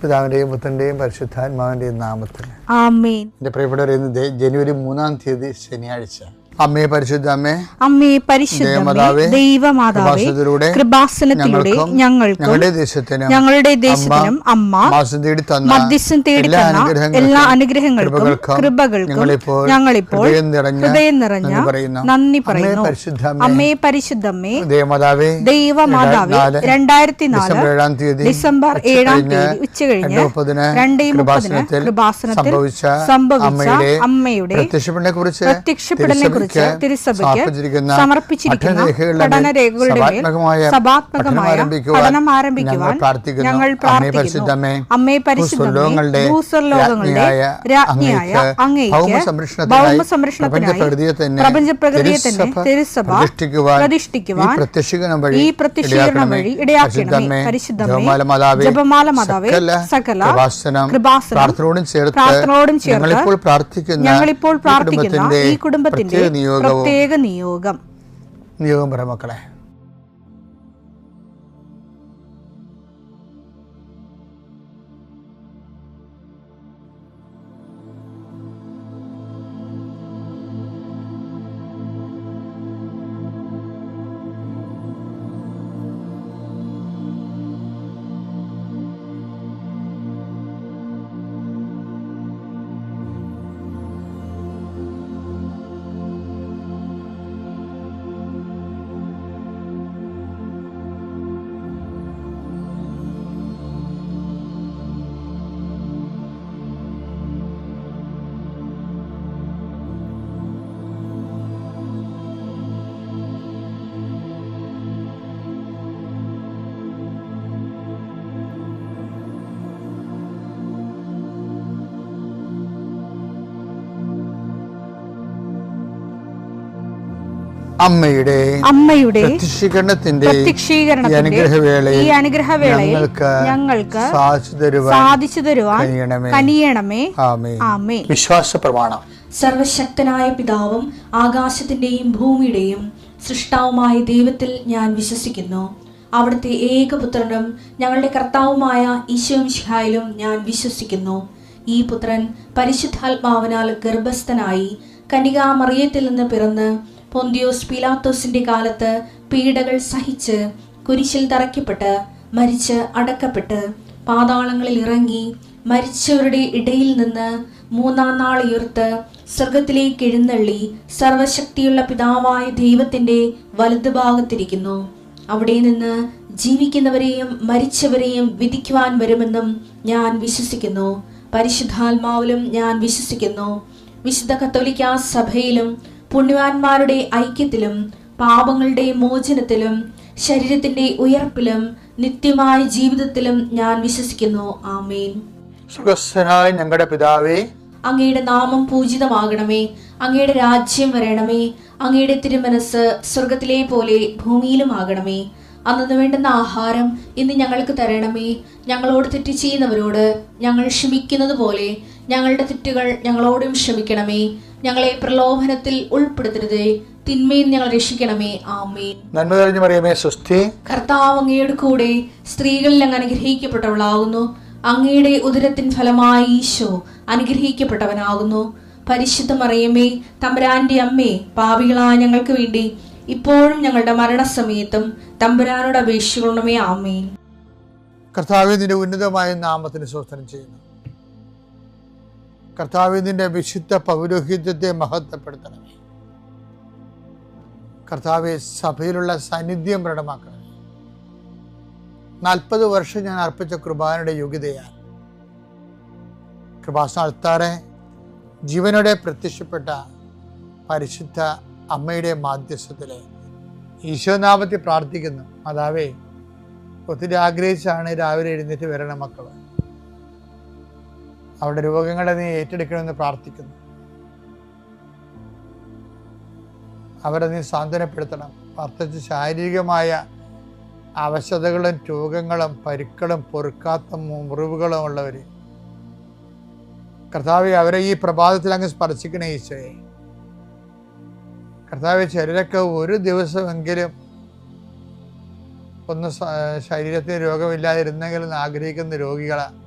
പിതാവിന്റെയും പുത്രന്റെയും പരിശുദ്ധാത്മാവിന്റെയും നാമത്തിൽ ആമേൻ. എൻ്റെ പ്രിയപ്പെട്ടവരെ, ഇന്ന് ജനുവരി 3-ാം തീയതി ശനിയാഴ്ച. അമ്മേ പരിശുദ്ധ അമ്മേ, അമ്മേ പരിശുദ്ധമേ, ദൈവമാതാവേ, കൃപാസനത്തിലൂടെ ഞങ്ങൾക്കും ഞങ്ങളുടെ ദേശത്തിനും അമ്മ മധ്യസ്ഥം തേടി തന്ന എല്ലാ അനുഗ്രഹങ്ങൾക്കും കൃപകൾക്കും ഞങ്ങളിപ്പോൾ ഹൃദയം നിറഞ്ഞ നന്ദി പറയുന്നു. അമ്മേ പരിശുദ്ധമേ, ദൈവമാതാവേ, 2004 ഡിസംബർ 7-ാം തീയതി ഉച്ചകഴിഞ്ഞ് 2:30 കൃപാസനത്തിൽ സംഭവിച്ച അമ്മയുടെ പ്രത്യക്ഷപ്പെടലിനെ കുറിച്ച് തിരുസഭയ്ക്ക് സമർപ്പിച്ചിരിക്കുന്ന പഠനരേഖകളുടെ മേൽ സഭാത്മകമായ പഠനം ആരംഭിക്കുവാൻ ഞങ്ങൾ പ്രാർത്ഥിക്കുന്നു. അമ്മേ പരിശുദ്ധമേ, ഭൂസ്വർലോകങ്ങളുടെ രാജ്ഞിയായ അങ്ങേയ്ക്ക് ഭൗമസംരക്ഷണത്തിനായി പ്രപഞ്ചപ്രകൃതിയെ തന്നെ തിരുസഭ പ്രതിഷ്ഠിക്കുവാൻ ഈ പ്രത്യക്ഷീകരണം വഴി ഇടയാക്കണമേ. പരിശുദ്ധമേ, ജപമാല മാതാവേ, സകല കൃപാസനം പ്രാർത്ഥനയോടും ചേർത്ത് ഞങ്ങളിപ്പോൾ പ്രാർത്ഥിക്കുന്ന ഈ കുടുംബത്തിന്റെ പ്രത്യേക നിയോഗം പറ മക്കളെ. അമ്മയുടെ പ്രത്യക്ഷീകരണത്തിന്റെ ഈ അനുഗ്രഹവേളയിൽ ഞങ്ങൾക്ക് സാധിച്ചു തരുവാൻ കനിയണമേ. ആമേൻ. വിശ്വാസ പ്രമാണം. സർവശക്തനായ പിതാവും ആകാശത്തിന്റെയും ഭൂമിയുടെയും സൃഷ്ടാവുമായ ദൈവത്തിൽ ഞാൻ വിശ്വസിക്കുന്നു. അവിടുത്തെ ഏകപുത്രനും ഞങ്ങളുടെ കർത്താവുമായ ഈശോമിശിഹായിലും ഞാൻ വിശ്വസിക്കുന്നു. ഈ പുത്രൻ പരിശുദ്ധാത്മാവിനാൽ ഗർഭസ്ഥനായി കന്യകാമറിയത്തിൽ നിന്ന് പിറന്ന് പൊന്തിയോസ് പീലാത്തോസിന്റെ കാലത്ത് പീഡകൾ സഹിച്ച് കുരിശിൽ തറയ്ക്കപ്പെട്ട് മരിച്ച് അടക്കപ്പെട്ട് പാതാളങ്ങളിൽ ഇറങ്ങി മരിച്ചവരുടെ ഇടയിൽ നിന്ന് 3-ാം നാൾ ഉയർത്ത് സ്വർഗത്തിലേക്ക് എഴുന്നള്ളി സർവശക്തിയുള്ള പിതാവായ ദൈവത്തിന്റെ വലതുഭാഗത്തിരിക്കുന്നു. അവിടെ നിന്ന് ജീവിക്കുന്നവരെയും മരിച്ചവരെയും വിധിക്കുവാൻ വരുമെന്നും ഞാൻ വിശ്വസിക്കുന്നു. പരിശുദ്ധാത്മാവിലും ഞാൻ വിശ്വസിക്കുന്നു. വിശുദ്ധ കത്തോലിക്കാ സഭയിലും പുണ്യവാന്മാരുടെ ഐക്യത്തിലും പാപങ്ങളുടെ മോചനത്തിലും ശരീരത്തിന്റെ ഉയർപ്പിലും നിത്യമായ ജീവിതത്തിലും ഞാൻ വിശ്വസിക്കുന്നു. ആമേൻ. സുഖസ്ഥനായ ഞങ്ങളുടെ പിതാവേ, അങ്ങയുടെ നാമം പൂജിതമാകണമേ. അങ്ങയുടെ രാജ്യം വരണമേ. അങ്ങയുടെ തിരുമനസ് സ്വർഗത്തിലെ പോലെ ഭൂമിയിലും ആകണമേ. അന്നു വേണ്ടുന്ന ആഹാരം ഇന്ന് ഞങ്ങൾക്ക് തരണമേ. ഞങ്ങളോട് തെറ്റ് ചെയ്യുന്നവരോട് ഞങ്ങൾ ക്ഷമിക്കുന്നത് പോലെ ഞങ്ങളുടെ തെറ്റുകൾ ഞങ്ങളോടും ക്ഷമിക്കണമേ. ഞങ്ങളെ പ്രലോഭനത്തിൽ ഉൾപ്പെടുത്തരുതേ, തിന്മയിൽ ഞങ്ങൾ രക്ഷിക്കണമേ. ആമേൻ. നന്മ നിറഞ്ഞ മറിയമേ, സ്വസ്തി. കർത്താവ് അങ്ങയുടെ കൂടെ സ്ത്രീകളിൽ അങ്ങ് അനുഗ്രഹിക്കപ്പെട്ടവളാകുന്നു. അങ്ങയുടെ ഉദരത്തിൻ ഫലമായി ഈശോ അനുഗ്രഹിക്കപ്പെട്ടവനാകുന്നു. പരിശുദ്ധ മറിയമേ, തമ്പുരാന്റെ അമ്മേ, പാപികളായ ഞങ്ങൾക്ക് വേണ്ടി ഇപ്പോഴും ഞങ്ങളുടെ മരണസമയത്തും തമ്പുരാനോട് അപേക്ഷിക്കണമേ. ആമേൻ. കർത്താവേ, നിന്റെ ഉന്നതമായ നാമത്തിന് സ്തോത്രം ചെയ്യുന്നു. കർത്താവേ, നിന്റെ വിശുദ്ധ പൗരോഹിത്യത്തെ മഹത്വപ്പെടുത്തണമേ. കർത്താവേ, സഭയിലുള്ള സാന്നിധ്യം പ്രകടമാക്കണമേ. 40 വർഷം ഞാൻ അർപ്പിച്ച കൃപാനയുടെ യോഗ്യതയാൽ കൃപാസ്ഥാനത്താറെ ജീവനോടെ പ്രത്യക്ഷപ്പെട്ട പരിശുദ്ധ അമ്മയുടെ മാധ്യസ്ഥത്തിലെ ഈശോനാമത്തിൽ പ്രാർത്ഥിക്കുന്നു. മാതാവേ, ഒത്തിരി ആഗ്രഹിച്ചാണ് രാവിലെ എഴുന്നേറ്റ് വരണ മക്കൾ. അവരുടെ രോഗങ്ങളെ നീ ഏറ്റെടുക്കണമെന്ന് പ്രാർത്ഥിക്കുന്നു. അവരെ നീ സാന്ത്വനപ്പെടുത്തണം. പ്രത്യേകിച്ച് ശാരീരികമായ അവശതകളും രോഗങ്ങളും പരുക്കളും പൊറുക്കാത്ത മുറിവുകളും ഉള്ളവർ, കർത്താവെ, അവരെ ഈ പ്രഭാതത്തിൽ അങ്ങ് സ്പർശിക്കണേ ഈശോയെ. കർത്താവെ, ചിലരൊക്കെ ഒരു ദിവസമെങ്കിലും ഒന്ന് ശരീരത്തിന് രോഗമില്ലാതിരുന്നെങ്കിലും ആഗ്രഹിക്കുന്ന രോഗികളാണ്.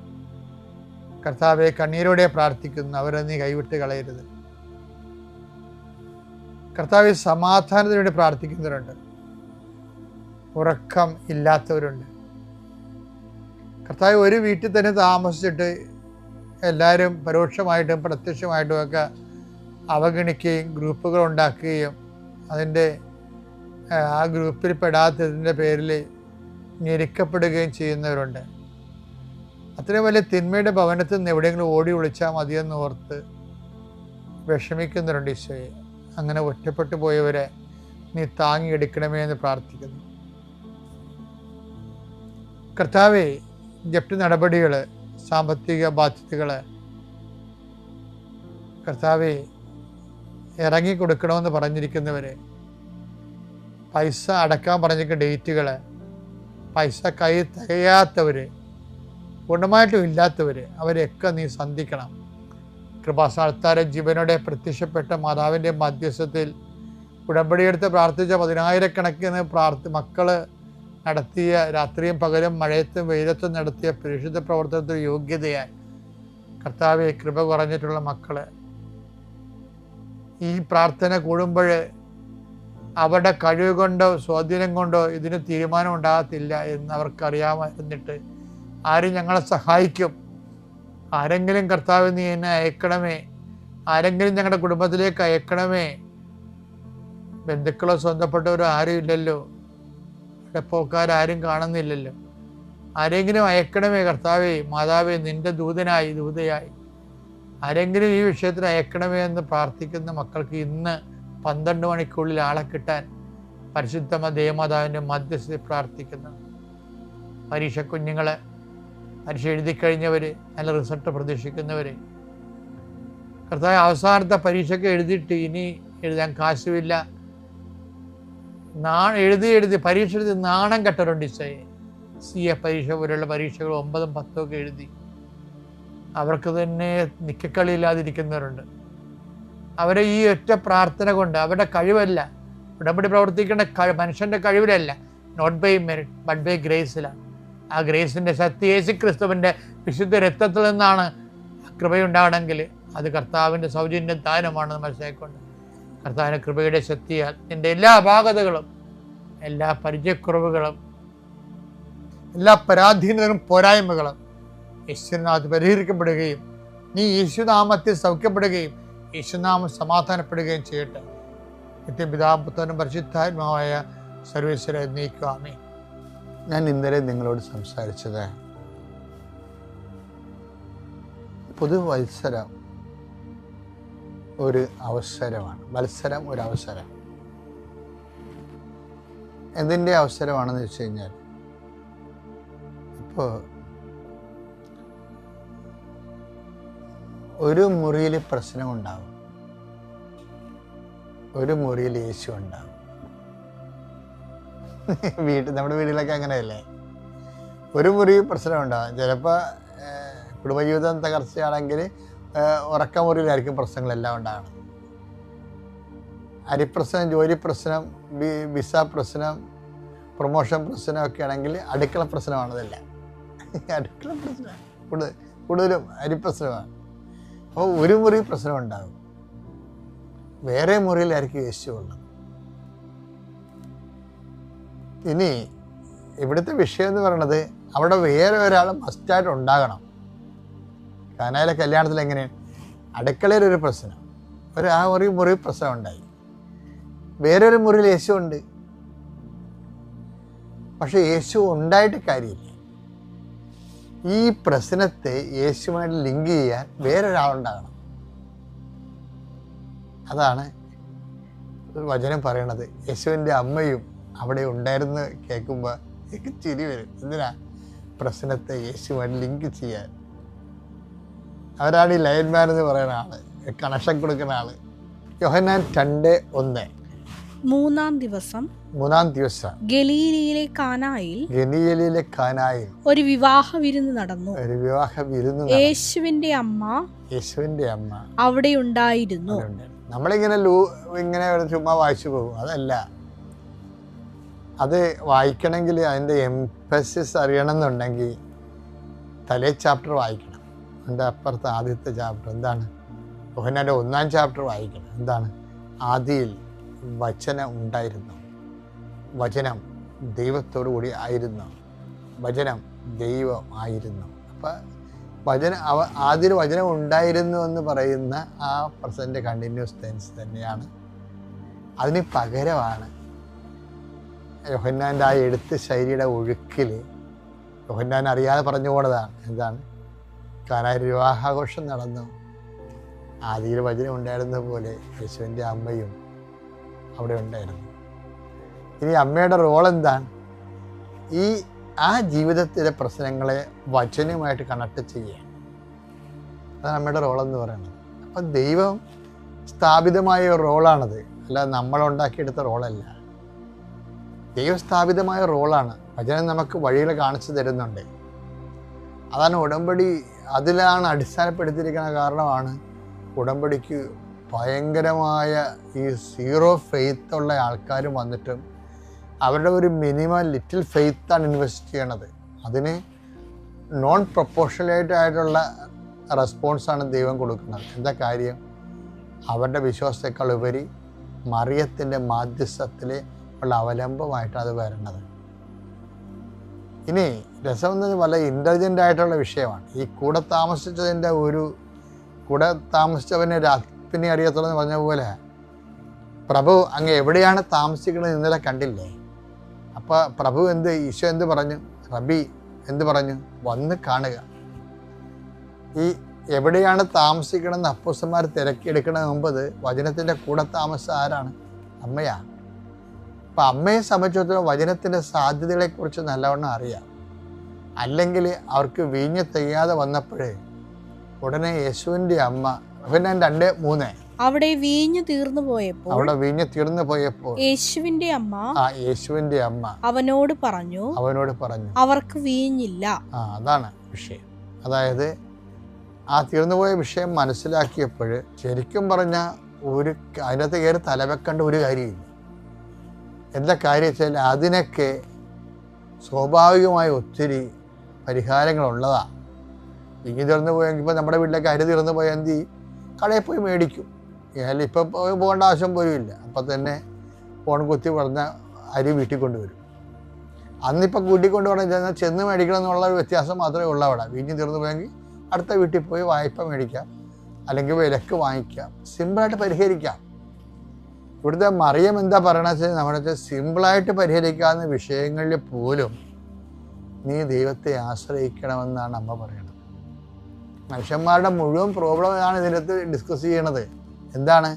കർത്താവെ, കണ്ണീരോടെ പ്രാർത്ഥിക്കുന്നു, അവരെ നീ കൈവിട്ട് കളയരുത്. കർത്താവെ, സമാധാനത്തിന് വേണ്ടി പ്രാർത്ഥിക്കുന്നവരുണ്ട്, ഉറക്കം ഇല്ലാത്തവരുണ്ട്. കർത്താവ്, ഒരു വീട്ടിൽ തന്നെ താമസിച്ചിട്ട് എല്ലാവരും പരോക്ഷമായിട്ടും പ്രത്യക്ഷമായിട്ടും ഒക്കെ അവഗണിക്കുകയും ഗ്രൂപ്പുകൾ ഉണ്ടാക്കുകയും അതിൻ്റെ ആ ഗ്രൂപ്പിൽ പെടാത്തതിൻ്റെ പേരിൽ ഞെരുക്കപ്പെടുകയും ചെയ്യുന്നവരുണ്ട്. അത്രയും വലിയ തിന്മയുടെ ഭവനത്തിൽ നിന്ന് എവിടെയെങ്കിലും ഓടി ഒളിച്ചാൽ മതിയെന്ന് ഓർത്ത് വിഷമിക്കുന്നവരുണ്ട്. ഈശോയെ, അങ്ങനെ ഒറ്റപ്പെട്ടു പോയവരെ നീ താങ്ങിയെടുക്കണമേ എന്ന് പ്രാർത്ഥിക്കുന്നു. കർത്താവേ, ജപ്തി നടപടികൾ, സാമ്പത്തിക ബാധ്യതകൾ കർത്താവേ ഇറങ്ങിക്കൊടുക്കണമെന്ന് പറഞ്ഞിരിക്കുന്നവരെ, പൈസ അടക്കാൻ പറഞ്ഞിരിക്കുന്ന ഡേറ്റുകൾ, പൈസ കൈ തികയാത്തവർ, പൂർണ്ണമായിട്ടും ഇല്ലാത്തവർ, അവരെയൊക്കെ നീ സന്ധിക്കണം. കൃപാസ്ഥാനത്താരെ ജീവനോടെ പ്രത്യക്ഷപ്പെട്ട മാതാവിൻ്റെ മധ്യസ്ഥത്തിൽ ഉടമ്പടിയെടുത്ത് പ്രാർത്ഥിച്ച 10,000-കണക്കിന് മക്കൾ നടത്തിയ രാത്രിയും പകലും മഴയത്തും വെയിലത്തും നടത്തിയ പരിശുദ്ധ പ്രവർത്തനത്തിൽ യോഗ്യതയായി കർത്താവെ, കൃപ കുറഞ്ഞിട്ടുള്ള മക്കൾ ഈ പ്രാർത്ഥന കൂടുമ്പോൾ അവരുടെ കഴിവ് കൊണ്ടോ സ്വാധീനം കൊണ്ടോ ഇതിന് തീരുമാനം ഉണ്ടാകത്തില്ല എന്ന് അവർക്കറിയാമായിരുന്നിട്ട് ആരും ഞങ്ങളെ സഹായിക്കും, ആരെങ്കിലും കർത്താവ് നീ എന്നെ അയക്കണമേ, ആരെങ്കിലും ഞങ്ങളുടെ കുടുംബത്തിലേക്ക് അയക്കണമേ. ബന്ധുക്കളോ സ്വന്തപ്പെട്ടവരോ ആരും ഇല്ലല്ലോ, പോക്കാരും കാണുന്നില്ലല്ലോ, ആരെങ്കിലും അയക്കണമേ കർത്താവേ, മാതാവേ, നിന്റെ ദൂതയായി ആരെങ്കിലും ഈ വിഷയത്തിൽ അയക്കണമേ എന്ന് പ്രാർത്ഥിക്കുന്ന മക്കൾക്ക് ഇന്ന് 12 മണിക്കുള്ളിൽ ആളെ കിട്ടാൻ പരിശുദ്ധ ദേവമാതാവിൻ്റെ മധ്യസ്ഥയിൽ പ്രാർത്ഥിക്കുന്നു. പരീക്ഷ കുഞ്ഞുങ്ങളെ, പരീക്ഷ എഴുതി കഴിഞ്ഞവർ, നല്ല റിസൾട്ട് പ്രതീക്ഷിക്കുന്നവർ, കർത്താവ് അവസാനത്തെ പരീക്ഷയ്ക്ക് എഴുതിയിട്ട് ഇനി എഴുതാൻ കാശുമില്ല, എഴുതി പരീക്ഷ എഴുതി നാണം കെട്ടറുണ്ട്. CA പരീക്ഷ പോലുള്ള പരീക്ഷകൾ 9ഉം 10ഉം ഒക്കെ എഴുതി അവർക്ക് തന്നെ നിക്കക്കളിയില്ലാതിരിക്കുന്നവരുണ്ട്. അവരെ ഈ ഒറ്റ പ്രാർത്ഥന കൊണ്ട്, അവരുടെ കഴിവല്ല, ഉടമ്പടി പ്രവർത്തിക്കേണ്ട മനുഷ്യൻ്റെ കഴിവിലല്ല, not by merit but by ഗ്രേസിലാണ്. ആ ഗ്രേസിൻ്റെ ശക്തി യേശുക്രിസ്തുവിൻ്റെ വിശുദ്ധ രക്തത്തിൽ നിന്നാണ് കൃപയുണ്ടാകണമെങ്കിൽ അത് കർത്താവിൻ്റെ സൗജന്യ ദാനമാണെന്ന് മനസ്സിലാക്കിക്കൊണ്ട് കർത്താവിൻ്റെ കൃപയുടെ ശക്തിയാൽ നിൻ്റെ എല്ലാ അപാകതകളും, എല്ലാ പരിചയക്കുറവുകളും, എല്ലാ പരാധീനതകളും പോരായ്മകളും യേശുനാമത്തിൽ പരിഹരിക്കപ്പെടുകയും നീ യേശുനാമത്തിൽ സൗഖ്യപ്പെടുകയും യേശുനാമം സമാധാനപ്പെടുകയും ചെയ്യട്ടെ. നിത്യപിതാവും പുത്രനും പരിശുദ്ധാത്മാവായ സർവേശ്വര നീക്കുവാമേ. ഞാൻ ഇന്നലെ നിങ്ങളോട് സംസാരിച്ചത് പുതുവത്സരം ഒരു അവസരമാണ്. മത്സരം ഒരു അവസരം. എന്തിൻ്റെ അവസരമാണെന്ന് വെച്ച് കഴിഞ്ഞാൽ, ഇപ്പോൾ ഒരു മുറിയിൽ പ്രശ്നമുണ്ടാകും, ഒരു മുറിയിൽ യേശു ഉണ്ടാകും. നമ്മുടെ വീട്ടിലൊക്കെ അങ്ങനെയല്ലേ, ഒരു മുറി പ്രശ്നമുണ്ടാകും. ചിലപ്പോൾ കുടുംബജീവിതം തകർച്ചയാണെങ്കിൽ ഉറക്കമുറിയിലായിരിക്കും പ്രശ്നങ്ങളെല്ലാം ഉണ്ടാകണം. അരിപ്രശ്നം, ജോലി പ്രശ്നം, വിസ പ്രശ്നം, പ്രൊമോഷൻ പ്രശ്നമൊക്കെ ആണെങ്കിൽ അടുക്കള പ്രശ്നമാണതല്ല. അടുക്കള പ്രശ്നം കൂടുതലും അരിപ്രശ്നമാണ്. അപ്പോൾ ഒരു മുറി പ്രശ്നം ഉണ്ടാകും, വേറെ മുറിയിലായിരിക്കും യേശു ഉള്ളത്. ഇനി ഇവിടുത്തെ വിഷയം എന്ന് പറയുന്നത്, അവിടെ വേറെ ഒരാൾ മസ്റ്റായിട്ട് ഉണ്ടാകണം. കാനായിലെ കല്യാണത്തിൽ എങ്ങനെയാണ്, അടുക്കളയിലൊരു പ്രശ്നം, ആ മുറി പ്രശ്നം ഉണ്ടായി, വേറൊരു മുറിയിൽ യേശു ഉണ്ട്. പക്ഷെ യേശു ഉണ്ടായിട്ട് കാര്യമില്ല. ഈ പ്രശ്നത്തെ യേശുവായിട്ട് ലിങ്ക് ചെയ്യാൻ വേറൊരാളുണ്ടാകണം. അതാണ് വചനം പറയണത്. യേശുവിൻ്റെ അമ്മയും അവിടെ ഉണ്ടായിരുന്നു കേൾക്കുമ്പോൾ എനിക്ക് ചിരി വരും. എന്തിനാ? പ്രശ്നത്തെ യേശുവായിട്ട് ലിങ്ക് ചെയ്യാൻ. അവരാണ് ഈ ലൈൻമാൻ എന്ന് പറയുന്ന ആള്, കണക്ഷൻ കൊടുക്കുന്ന ആള്. യോഹന്നാൻ 2:1. മൂന്നാം ദിവസം ഗലീലയിലെ കാനായിൽ ഒരു വിവാഹ വിരുന്ന് നടന്നു. യേശുവിന്റെ അമ്മ അവിടെ ഉണ്ടായിരുന്നു. ഇങ്ങനെ ചുമ്മാ വായിച്ചു പോകും, അതല്ല. അത് വായിക്കണമെങ്കിൽ അതിൻ്റെ എംഫസിസ് അറിയണം എന്നുണ്ടെങ്കിൽ തലേ ചാപ്റ്റർ വായിക്കണം. എൻ്റെ അപ്പുറത്ത് ആദ്യത്തെ ചാപ്റ്റർ എന്താണ്? യോഹന്നാൻ്റെ 1-ാം ചാപ്റ്റർ വായിക്കണം. എന്താണ്? ആദിയിൽ വചനം ഉണ്ടായിരുന്നു, വചനം ദൈവത്തോടു കൂടി ആയിരുന്നു, വചനം ദൈവമായിരുന്നു. അപ്പം ആദ്യം വചനം ഉണ്ടായിരുന്നു എന്ന് പറയുന്ന ആ പ്രസൻറ്റ് കണ്ടിന്യൂസ് ടെൻസ് തന്നെയാണ്. അതിന് പകരമാണ് യോഹന്നാൻ്റെ ആ എഴുത്ത് ശൈലിയുടെ ഒഴുക്കിൽ യോഹന്നാൻ അറിയാതെ പറഞ്ഞു പോണതാണ്. എന്താണ്? കാനായിൽ വിവാഹാഘോഷം നടന്നു, ആദിയിൽ വചനം ഉണ്ടായിരുന്ന പോലെ യേശുവിൻ്റെ അമ്മയും അവിടെ ഉണ്ടായിരുന്നു. ഇനി അമ്മയുടെ റോൾ എന്താണ്? ആ ജീവിതത്തിലെ പ്രശ്നങ്ങളെ വചനവുമായിട്ട് കണക്ട് ചെയ്യുക. അതാണ് അമ്മയുടെ റോളെന്ന് പറയുന്നത്. അപ്പം ദൈവം സ്ഥാപിതമായ ഒരു റോളാണത്, അല്ല നമ്മളുണ്ടാക്കിയെടുത്ത റോളല്ല. ദൈവസ്ഥാപിതമായ റോളാണ്. വചനം നമുക്ക് വഴികൾ കാണിച്ചു തരുന്നുണ്ട്. അതാണ് ഉടമ്പടി, അതിലാണ് അടിസ്ഥാനപ്പെടുത്തിയിരിക്കുന്ന കാരണമാണ് ഉടമ്പടിക്ക് ഭയങ്കരമായ ഈ സീറോ ഫെയ്ത്ത് ഉള്ള ആൾക്കാർ വന്നിട്ടും അവരുടെ ഒരു മിനിമം ലിറ്റിൽ ഫെയ്ത്താണ് ഇൻവെസ്റ്റ് ചെയ്യണത്. അതിന് നോൺ പ്രൊപ്പോർഷണലേറ്റ് ആയിട്ടുള്ള റെസ്പോൺസാണ് ദൈവം കൊടുക്കുന്നത്. എന്താ കാര്യം? അവരുടെ വിശ്വാസത്തെക്കാൾ ഉപരി മറിയത്തിൻ്റെ മാധ്യസ്ഥത്തിൽ ഉള്ള അവലംബമായിട്ടാണ് അത് വരണത്. ഇനി രസമെന്ന് പറഞ്ഞാൽ വളരെ ഇൻ്റലിജൻ്റ് ആയിട്ടുള്ള വിഷയമാണ്. ഈ കൂടെ താമസിച്ചവനെ രാത്രിനെ അറിയത്തുള്ളൂ എന്ന് പറഞ്ഞ പോലെ പ്രഭു അങ്ങ് എവിടെയാണ് താമസിക്കുന്നത് ഇന്നലെ കണ്ടില്ലേ? അപ്പോൾ പ്രഭു ഈശോ എന്ത് പറഞ്ഞു? റബി എന്ത് പറഞ്ഞു? വന്ന് കാണുക. ഈ എവിടെയാണ് താമസിക്കണമെന്ന് അപ്പോസ്തലന്മാർ തിരക്കിയെടുക്കണ മുമ്പ് വചനത്തിൻ്റെ കൂടെ താമസം ആരാണ്? അമ്മയാണ്. അപ്പം അമ്മയെ സംബന്ധിച്ചിടത്തോളം വചനത്തിൻ്റെ സാധ്യതകളെക്കുറിച്ച് നല്ലവണ്ണം അറിയാം. അല്ലെങ്കിൽ അവർക്ക് വീഞ്ഞ് തികയാതെ വന്നപ്പോഴേ ഉടനെ യേശുവിൻ്റെ അമ്മ പിന്നെ 2:3 അവിടെ വീഞ്ഞു തീർന്നു പോയപ്പോൾ യേശുവിന്റെ അമ്മ അവനോട് പറഞ്ഞു അവർക്ക് വീഞ്ഞില്ല. അതാണ് വിഷയം. അതായത് ആ തീർന്നുപോയ വിഷയം മനസ്സിലാക്കിയപ്പോൾ ശരിക്കും പറഞ്ഞാൽ അതിനകത്ത് കയറി തലവെക്കേണ്ട ഒരു കാര്യമില്ല. എന്താ കാര്യം വെച്ചാൽ അതിനൊക്കെ സ്വാഭാവികമായ ഒത്തിരി പരിഹാരങ്ങളുള്ളതാണ്. വീഞ്ഞ് തീർന്നു പോയെങ്കിൽ ഇപ്പോൾ നമ്മുടെ വീട്ടിലേക്ക് അരി തീർന്നു പോയാൽ എന്ത് ചെയ്യും? കടയിൽ പോയി മേടിക്കും. ഇപ്പം പോകേണ്ട ആവശ്യം പോലും ഇല്ല. അപ്പം തന്നെ ഫോൺ കുത്തി പറഞ്ഞാൽ അരി വീട്ടിൽ കൊണ്ടുവരും. അന്നിപ്പോൾ കൂട്ടിക്കൊണ്ട് പറഞ്ഞാൽ ചെന്ന് മേടിക്കണം എന്നുള്ള ഒരു വ്യത്യാസം മാത്രമേ ഉള്ളൂ. അവിടെ വീഞ്ഞ് തീർന്നു പോയെങ്കിൽ അടുത്ത വീട്ടിൽ പോയി വായ്പ മേടിക്കാം, അല്ലെങ്കിൽ വിലക്ക് വാങ്ങിക്കാം, സിമ്പിളായിട്ട് പരിഹരിക്കാം. ഇവിടുത്തെ മറിയം എന്താ പറയണമെന്ന് വെച്ചാൽ നമ്മുടെ സിമ്പിളായിട്ട് പരിഹരിക്കാവുന്ന വിഷയങ്ങളിൽ പോലും നീ ദൈവത്തെ ആശ്രയിക്കണമെന്നാണ് അമ്മ പറയുന്നത്. മനുഷ്യന്മാരുടെ മുഴുവൻ പ്രോബ്ലമാണ് ഇതിനകത്ത് ഡിസ്കസ് ചെയ്യണത്. എന്താണ്?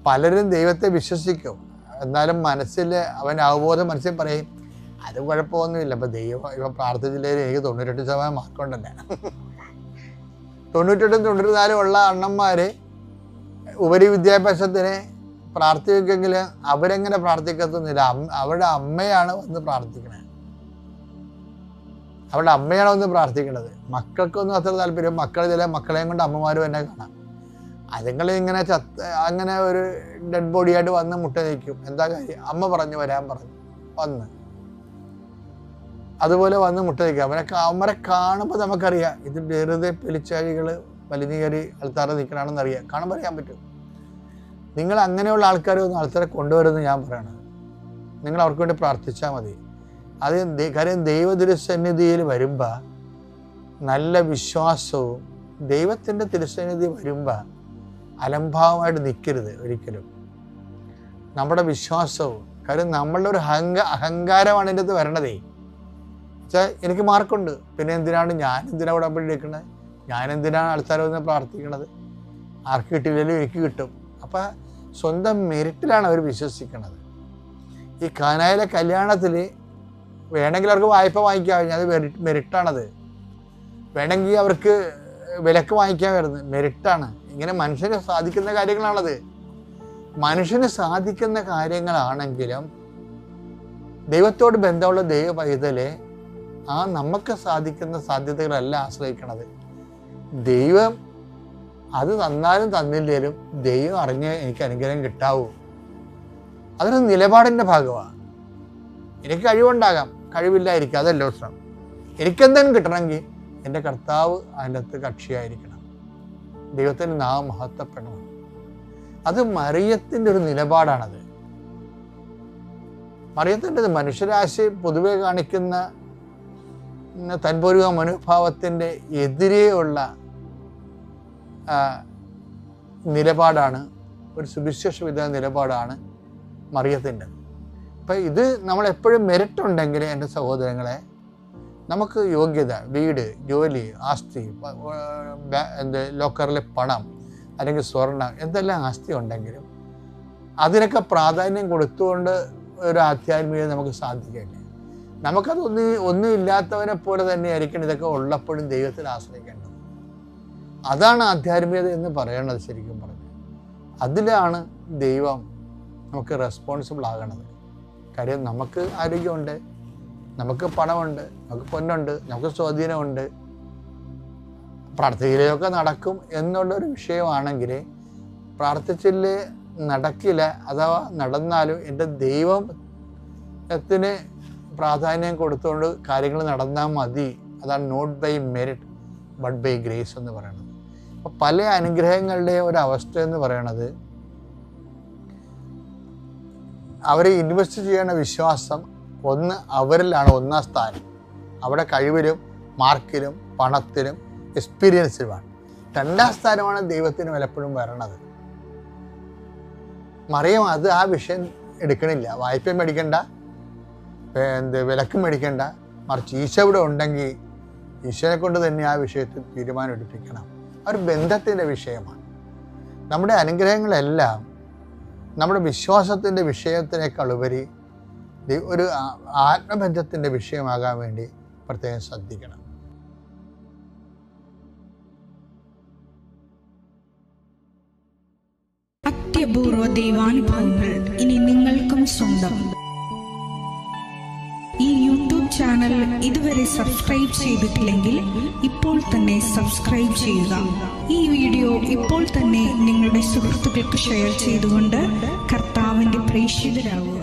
പലരും ദൈവത്തെ വിശ്വസിക്കും, എന്നാലും മനസ്സിൽ അവബോധം മനസ്സിൽ പറയും അത് കുഴപ്പമൊന്നുമില്ല. ഇപ്പം ഇപ്പം പ്രാർത്ഥിച്ചില്ലെങ്കിൽ എനിക്ക് 98% മാർക്കുണ്ടല്ലേ. 98-94 ഉള്ള അണ്ണന്മാർ ഉപരി വിദ്യാഭ്യാസത്തിന് പ്രാർത്ഥിക്കുമെങ്കിൽ അവരെങ്ങനെ പ്രാർത്ഥിക്കത്തൊന്നുമില്ല. അവരുടെ അമ്മയാണ് വന്ന് പ്രാർത്ഥിക്കണത്. പ്രാർത്ഥിക്കണത്. മക്കൾക്കൊന്നും അത്ര താല്പര്യം. ചില മക്കളെയും കൊണ്ട് അമ്മമാരും തന്നെ കാണാം. അതുങ്ങളിങ്ങനെ അങ്ങനെ ഒരു ഡെഡ് ബോഡിയായിട്ട് വന്ന് മുട്ട നിൽക്കും. എന്താ കാര്യം? അമ്മ വരാൻ പറഞ്ഞു വന്ന് അതുപോലെ വന്ന് മുട്ട നിൽക്കുക. അവരെ കാണുമ്പോൾ നമുക്കറിയാം ഇത് വെറുതെ പെലിച്ചാഴികൾ വലിഞ്ഞേറി ആൾക്കാരെ നിൽക്കണമെന്ന് അറിയാം. കാണുമ്പോൾ അറിയാൻ പറ്റും. നിങ്ങൾ അങ്ങനെയുള്ള ആൾക്കാരെ ഒന്ന് ആൾക്കാരെ കൊണ്ടുവരുമെന്ന് ഞാൻ പറയണത്. നിങ്ങൾ അവർക്ക് വേണ്ടി പ്രാർത്ഥിച്ചാൽ മതി. കാര്യം ദൈവതിരുസന്നിധിയിൽ വരുമ്പോൾ നല്ല വിശ്വാസവും ദൈവത്തിൻ്റെ തിരുസന്നിധി വരുമ്പോൾ അലംഭാവമായിട്ട് നിൽക്കരുത് ഒരിക്കലും. നമ്മുടെ വിശ്വാസവും കാര്യം നമ്മളുടെ ഒരു അഹങ്കാരമാണ് ഇതിൻ്റെ അകത്ത് വരണതേ. വെച്ചാൽ എനിക്ക് മാർക്കുണ്ട്, പിന്നെ ഞാനെന്തിനാണ് ഉടമ്പടി എടുക്കുന്നത്? ഞാനെന്തിനാണ് ആൾക്കാരെ ഒന്ന് പ്രാർത്ഥിക്കണത്? ആർക്ക് കിട്ടിയില്ലെങ്കിലും എനിക്ക് കിട്ടും. അപ്പം സ്വന്തം മെറിറ്റിലാണ് അവർ വിശ്വസിക്കുന്നത്. ഈ കാനായിലെ കല്യാണത്തിൽ വേണമെങ്കിൽ അവർക്ക് വായ്പ വാങ്ങിക്കാം, അത് മെറിറ്റാണത്. വേണമെങ്കിൽ അവർക്ക് വിലക്ക് വാങ്ങിക്കാൻ വരുന്നത് മെറിറ്റാണ്. ഇങ്ങനെ മനുഷ്യന് സാധിക്കുന്ന കാര്യങ്ങളാണത്. മനുഷ്യന് സാധിക്കുന്ന കാര്യങ്ങളാണെങ്കിലും ദൈവത്തോട് ബന്ധമുള്ള ദൈവ പൈതലെ നമുക്ക് സാധിക്കുന്ന സാധ്യതകളല്ല ആശ്രയിക്കണത്. ദൈവം അത് തന്നാലും തന്നില്ലേലും ദൈവം അറിഞ്ഞ് എനിക്ക് അനുഗ്രഹം കിട്ടാവൂ. അതൊരു നിലപാടിൻ്റെ ഭാഗമാണ്. എനിക്ക് കഴിവുണ്ടാകാം, കഴിവില്ലായിരിക്കും, അതല്ല പ്രശ്നം. എനിക്കെന്തെങ്കിലും കിട്ടണമെങ്കിൽ എൻ്റെ കർത്താവ് അതിൻ്റെ അകത്ത് കക്ഷിയായിരിക്കണം, ദൈവത്തിൻ്റെ നാമം മഹത്വപ്പെടണം. അത് മറിയത്തിൻ്റെ ഒരു നിലപാടാണത്. മറിയത്തിൻ്റെ മനുഷ്യരാശി പൊതുവെ കാണിക്കുന്ന തൻപൂർവ മനോഭാവത്തിൻ്റെ എതിരെയുള്ള നിലപാടാണ്, ഒരു സുവിശേഷ വിധ നിലപാടാണ് മറിയത്തിൻ്റെ. അപ്പം ഇത് നമ്മളെപ്പോഴും മെറിറ്റുണ്ടെങ്കിൽ എൻ്റെ സഹോദരങ്ങളെ, നമുക്ക് യോഗ്യത, വീട്, ജോലി, ആസ്തി, ലോക്കറിലെ പണം അല്ലെങ്കിൽ സ്വർണം, എന്തെല്ലാം ആസ്തി ഉണ്ടെങ്കിലും അതിനൊക്കെ പ്രാധാന്യം കൊടുത്തുകൊണ്ട് ഒരു ആധ്യാത്മികത നമുക്ക് സാധിക്കില്ല. നമുക്കത് ഒന്നും ഇല്ലാത്തവനെ പോലെ തന്നെ ആയിരിക്കണം ഇതൊക്കെ ഉള്ളപ്പോഴും ദൈവത്തിൽ ആശ്രയിക്കേണ്ടത്. അതാണ് ആധ്യാത്മികത എന്ന് പറയണത്. ശരിക്കും പറഞ്ഞു അതിലാണ് ദൈവം നമുക്ക് റെസ്പോൺസിബിൾ ആകണത്. കാര്യം നമുക്ക് ആരോഗ്യമുണ്ട്, നമുക്ക് പണമുണ്ട്, നമുക്ക് പൊന്നുണ്ട്, നമുക്ക് സ്വാധീനമുണ്ട്, പ്രാർത്ഥനയിലൊക്കെ നടക്കും എന്നുള്ളൊരു വിഷയമാണെങ്കിൽ പ്രാർത്ഥിച്ചില്ലേ നടക്കില്ല, അഥവാ നടന്നാലും എൻ്റെ ദൈവത്തിന് പ്രാധാന്യം കൊടുത്തുകൊണ്ട് കാര്യങ്ങൾ നടന്നാൽ മതി. അതാണ് not by merit but by grace എന്ന് പറയുന്നത്. അപ്പോൾ പല അനുഗ്രഹങ്ങളുടെയും ഒരവസ്ഥ എന്ന് പറയണത് അവർ ഇൻവെസ്റ്റ് ചെയ്യണ വിശ്വാസം ഒന്ന് അവരിലാണ് ഒന്നാം സ്ഥാനം. അവിടെ കഴിവിലും മാർക്കിലും പണത്തിലും എക്സ്പീരിയൻസിലുമാണ്. രണ്ടാം സ്ഥാനമാണ് ദൈവത്തിന് പലപ്പോഴും വരണത്. മറിയം അത് ആ വിഷയം എടുക്കണില്ല. വായ്പ മേടിക്കണ്ട, വിലക്കും മേടിക്കണ്ട, മറിച്ച് ഈശോ ഇവിടെ ഉണ്ടെങ്കിൽ ഈശോനെ കൊണ്ട് തന്നെ ആ വിഷയത്തിൽ തീരുമാനം എടുപ്പിക്കണം. ഒരു ബന്ധത്തിൻ്റെ വിഷയമാണ്. നമ്മുടെ അനുഗ്രഹങ്ങളെല്ലാം നമ്മുടെ വിശ്വാസത്തിൻ്റെ വിഷയത്തിനേക്കാൾ ഉപരി ഒരു ആത്മബന്ധത്തിൻ്റെ വിഷയമാകാൻ വേണ്ടി പ്രത്യേകം ശ്രദ്ധിക്കണം. അത്യപൂർവ ദൈവാനുഭവങ്ങൾ ഇനി നിങ്ങൾക്കും സ്വന്തം. ഈ യൂട്യൂബ് ചാനൽ ഇതുവരെ സബ്സ്ക്രൈബ് ചെയ്തിട്ടില്ലെങ്കിൽ ഇപ്പോൾ തന്നെ സബ്സ്ക്രൈബ് ചെയ്യുക. ഈ വീഡിയോ ഇപ്പോൾ തന്നെ നിങ്ങളുടെ സുഹൃത്തുക്കൾക്ക് ഷെയർ ചെയ്തുകൊണ്ട് കർത്താവിൻ്റെ പ്രേക്ഷിതരാകുക.